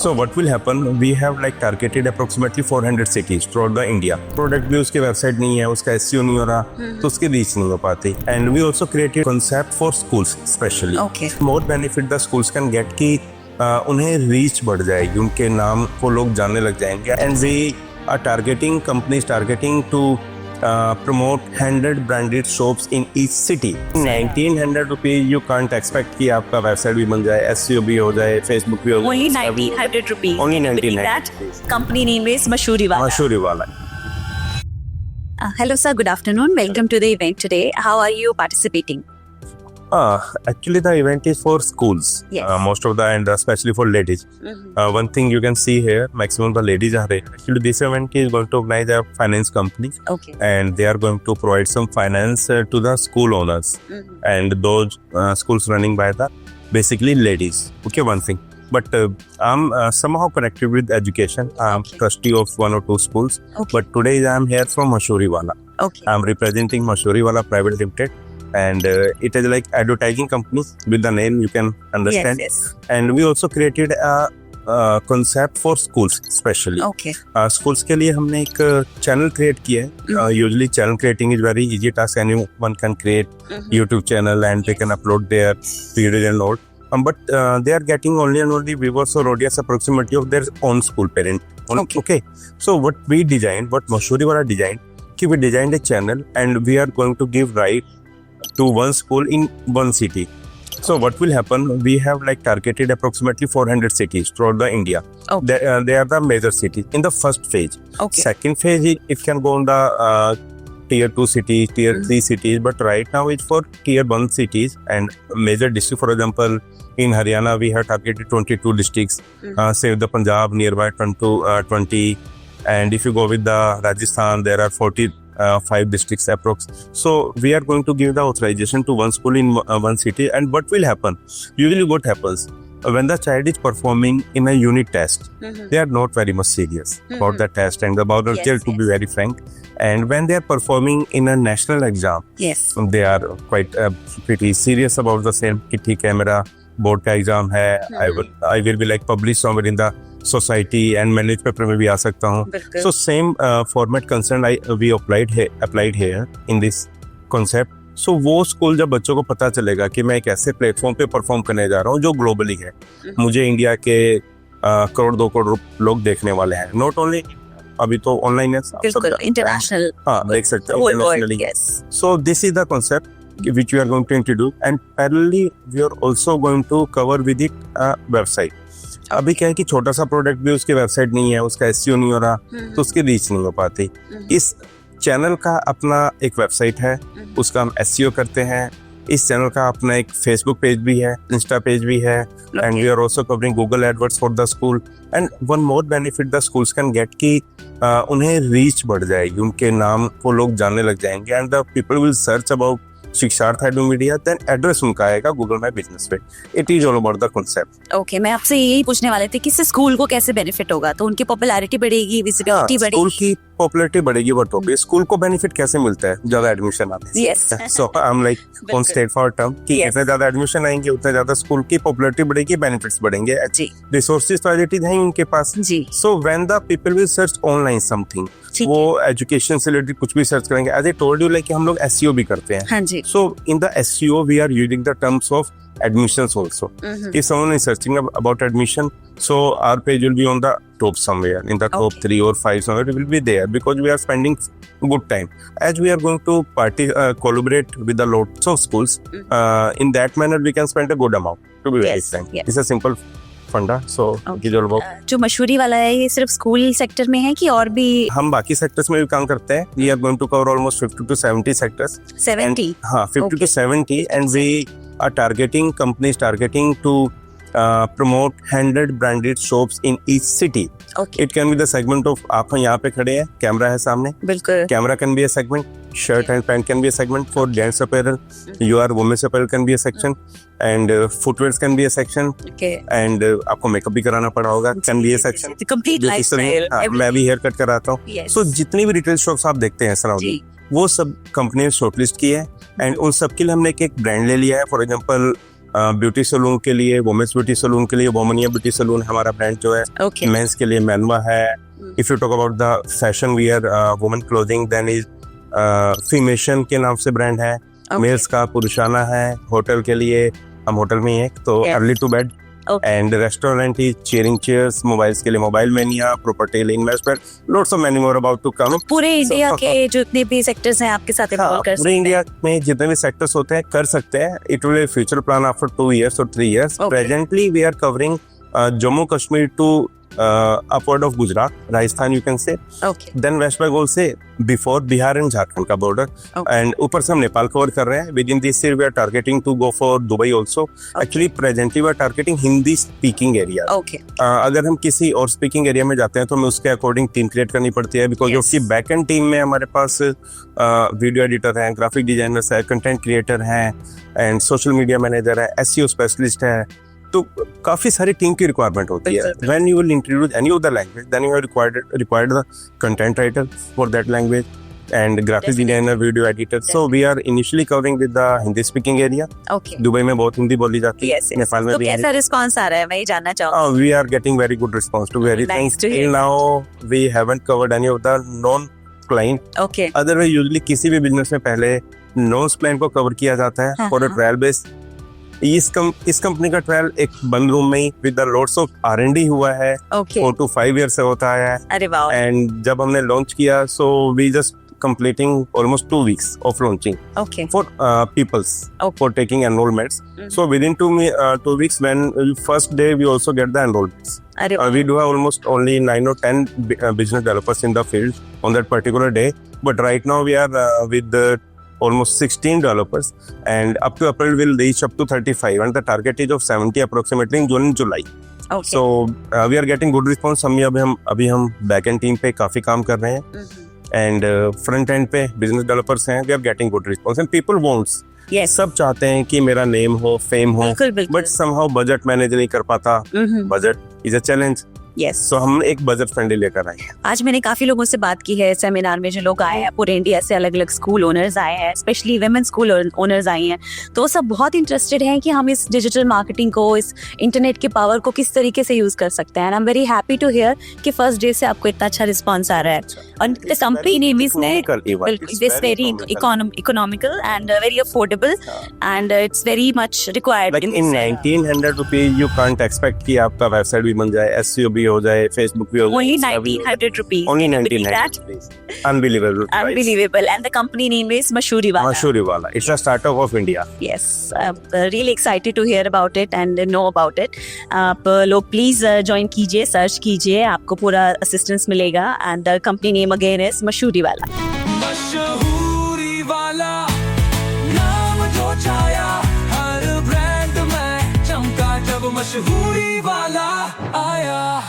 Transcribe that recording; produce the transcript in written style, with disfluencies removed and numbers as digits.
So what will happen? We have like targeted approximately 400 cities throughout the India. Product भी उसके website नहीं है, उसका SEO नहीं हो रहा, तो उसकी रीच नहीं हो पाती. And we also created concept for schools especially. Okay. More benefit the schools can get कि उन्हें रीच बढ़ जाएगी, उनके नाम को लोग जानने लग जाएंगे. And we are targeting companies targeting to promote 100 branded shops in each city. 1900 rupees you can't expect कि आपका वेबसाइट भी बन जाए, SEO भी हो जाए, Facebook भी हो जाए. Only 1900 rupees. Only That 1900 rupees. company name is Mashuriwala. Mashuriwala. Hello sir, good afternoon. Welcome to the event today. How are you participating? Actually the event is for schools. Yes. Most of the and especially for ladies. One thing you can see here, maximum the ladies are there. Actually this event is going to organize a finance company. Okay. And they are going to provide some finance to the school owners and those schools running by the basically ladies. Okay, one thing. But I'm somehow connected with education. I'm trustee of one or two schools. Okay. But today I'm here from Mashuriwala. Okay. I'm representing Mashuriwala Private Limited. And it is like advertising company with the name you can understand. Yes. And we also created a concept for schools especially. Okay. Schools के लिए हमने एक channel create किया है. Usually channel creating is very easy task. Anyone can create YouTube channel and they can upload their videos and all. But they are getting only and only viewers or audience approximately of their own school parent. Okay. So what we designed, what Mashuriwala designed, we designed a channel and we are going to give right to one school in one city. So what will happen? We have like targeted approximately 400 cities throughout the India. Okay. They are the major cities in the first phase. Okay. Second phase, it can go on the tier 2 cities, tier 3 cities, but right now it's for tier 1 cities and major district. For example, in Haryana, we have targeted 22 districts. Say the Punjab nearby 20. And if you go with the Rajasthan, there are 45 districts approx. So we are going to give the authorization to one school in one city. And what will happen? Usually what happens? When the child is performing in a unit test, they are not very much serious about the test and about the child, to be very frank. And when they are performing in a national exam, Yes. they are quite pretty serious about the same. कि ठीक है, मेरा board का exam है. I will be like published somewhere in the society and मैं newspaper में भी आ सकता हूँ. So same format concern we applied here in this concept. So वो स्कूल जब बच्चों को पता चलेगा कि मैं एक ऐसे प्लेटफॉर्म पे परफॉर्म करने जा रहा हूँ जो ग्लोबली है, मुझे इंडिया के करोड़ 2 करोड़ लोग देखने वाले हैं. नॉट ओनली अभी तो ऑनलाइन है, इंटरनेशनल. हाँ, देख सकते हैं internationally. So this is the concept which we are going to introduce and parallelly we are also going to cover with it website. अभी क्या है कि छोटा सा प्रोडक्ट भी उसकी वेबसाइट नहीं है, उसका SEO नहीं हो रहा, तो उसकी रीच नहीं हो पाती. इस चैनल का अपना एक वेबसाइट है, उसका हम SEO करते हैं. इस चैनल का अपना एक फेसबुक पेज भी है, इंस्टा पेज भी है, and we are also covering Google AdWords for the school. And one more benefit the schools can get कि उन्हें रीच बढ़ जाएगी, उनके नाम को लोग जानने लग जाएंगे. And the people will search about Shiksharth Edu Media, then address उनका आएगा गूगल माई बिजनेस पे. It is all about the concept. Okay, मैं आपसे यही पूछने वाले थे कि इससे स्कूल को कैसे बेनिफिट होगा, तो उनकी पॉपुलैरिटी बढ़ेगी, विजिबिलिटी बढ़ेगी. स्कूल की पॉपुलैरिटी बढ़ेगी, बट होगी. स्कूल को बेनिफिट कैसे मिलता है? ज्यादा एडमिशन आते हैं. Yes. So I am like on straight forward term कि जितने ज्यादा एडमिशन आएंगे उतना ज्यादा स्कूल की पॉपुलैरिटी बढ़ेगी, बेनिफिट्स बढ़ेंगे. जी. रिसोर्सेज तो एडिटेड हैं उनके पास. जी. So when the people will search online something, वो एजुकेशन से रिलेटेड कुछ भी सर्च करेंगे. As I told you, like हम लोग SEO भी करते हैं. हाँ जी. So in the SEO, we are using the terms of admissions also. If someone is searching about admission, so our page will be on the top somewhere, in the top 3 or 5 somewhere, it will be there because we are spending good time. As we are going to collaborate with the lots of schools, in that manner we can spend a good amount, to be very frank. It's a simple फंडा. सो जो मशहूरीवाला है, ये सिर्फ school sector में है कि और भी? हम बाकी सेक्टर्स में भी काम करते हैं. We are going to cover almost 50 to 70 sectors. 70? हाँ, 50 to 70, and we are targeting companies targeting to promote 100 branded shops in each city. Okay. It can be the segment of आप यहाँ पे खड़े हैं, कैमरा है सामने. बिल्कुल. Camera can be a segment. Shirt and pant can be a segment for gents apparel. Your women's apparel can be a section. And footwears can be a section. Okay. And आपको makeup भी कराना पड़ा होगा, can be a section. The complete lifestyle. मैं भी hair cut कराता हूँ. Yes. So जितनी भी रिटेल शॉप्स आप देखते हैं सराउंडिंग, वो सब कंपनी ने शॉर्टलिस्ट की है. एंड उन सब के लिए हमने एक ब्रांड ले लिया है. फॉर एग्जांपल ब्यूटी सलून के लिए, वुमेन्स ब्यूटी सलून के लिए वोमनिया ब्यूटी सलून हमारा ब्रांड जो है। ओके मेंस के लिए मैनवा है। If you talk about the fashion wear women clothing then is फीमेशन के नाम से ब्रांड है। मेल्स का पुरुषाना है। होटल के लिए हम होटल में ही हैं तो Yeah. Early to bed and restaurant is chairing chairs. Mobiles के लिए mobile mania, property investment, lots of many more about to come. पूरे इंडिया के जितने भी सेक्टर्स हैं आपके साथ इन्वॉल्व कर सकते पूरे हैं। इंडिया में जितने भी सेक्टर्स होते हैं कर सकते हैं। It will future plan after 2 years or 3 years. Okay. Presently we are covering Jammu Kashmir to upward of Gujarat, Rajasthan you can say. Okay Then West Bengal से before Bihar and Jharkhand का border. Okay. And ऊपर से हम Nepal cover कर रहे हैं। Within this year we are targeting to go for Dubai also. Actually presently we are targeting Hindi speaking area. Okay अगर हम किसी और स्पीकिंग एरिया में जाते हैं तो हमें उसके अकॉर्डिंग टीम क्रिएट करनी पड़ती है बिकॉज Yes. उसकी बैक एंड टीम में हमारे पास वीडियो एडिटर हैं, ग्राफिक डिजाइनर्स है, कंटेंट क्रिएटर हैं एंड सोशल मीडिया मैनेजर है, एसईओ स्पेशलिस्ट है। तो काफी सारी टीम की रिक्वायरमेंट होती है। बिल्कुल। When you will introduce any of the language then you required the content writer for that language and graphic Definitely. designer, video editor. So we are initially covering with the Hindi speaking area. Okay Dubai में बहुत हिंदी बोली जाती है। Yes Nepal में तो भी कैसा response आ रहा है मैं ये जानना चाहूंगी। We are getting very good response to very Nice thanks. to hear. Till now we haven't covered any of the non client. Okay Otherwise usually किसी भी बिजनेस में पहले नॉन क्लाइंट को कवर किया जाता है हाँ, फॉर अ हाँ। Trial base. इस कंपनी का ट्रायल एक बंद रूम में ही with the lots of R&D हुआ है। ओके 4 to 5 years से होता है। अरे वाह एंड जब हमने लॉन्च किया so we just completing almost 2 weeks of launching okay for peoples Okay. for taking enrollments. So within 2 weeks when first day we also get the enrollments. अरे We do have almost only 9 or 10 business developers in the field on that particular day. But right now we are with almost 16 developers and up to April we'll reach up to 35 and the target is of 70 approximately in June and July. Okay So we are getting good response. अभी हम back end team पे काफी काम कर रहे हैं and front end पे business developers हैं. We are getting good response and people wants. Yes सब चाहते हैं कि मेरा नेम हो, फेम हो, बिल्कुल बिल्कुल बट somehow बजट मैनेज नहीं कर पाता। Budget is a challenge. Yes so हम एक बजट फ्रेंडली लेकर आए हैं। आज मैंने काफी लोगों से बात की है सेमिनार में, जो लोग आए हैं पूरे इंडिया से, अलग अलग स्कूल ओनर्स आए हैं, स्पेशली वुमेन स्कूल ओनर्स आए हैं, तो वो सब बहुत इंटरेस्टेड हैं कि हम इस डिजिटल मार्केटिंग को, इस इंटरनेट के पावर को किस तरीके से यूज कर सकते हैं। And I am very happy to hear कि फर्स्ट डे से आपको इतना अच्छा रिस्पॉन्स आ रहा है। और the company name is this very economical and very affordable and it's very much required Like in 1900 rupees you can't expect कि आपका वेबसाइट भी बन जाए, SEO भी हो जाए, फेसबुक भी हो जाए। only 1900 rupees. Only Can you believe 1900 that? rupees. Unbelievable. price. Unbelievable. And the company name is Mashuriwala. Mashuriwala. It's a startup of India. Yes, really excited to hear about it and know about it. आप लोग please join कीजिए, search कीजिए, आपको पूरा assistance मिलेगा। And the company name again is Mashhooriwala. मशहूरी वाला नाम जो छाया हर ब्रांड में चमका जब मशहूरी वाला आया।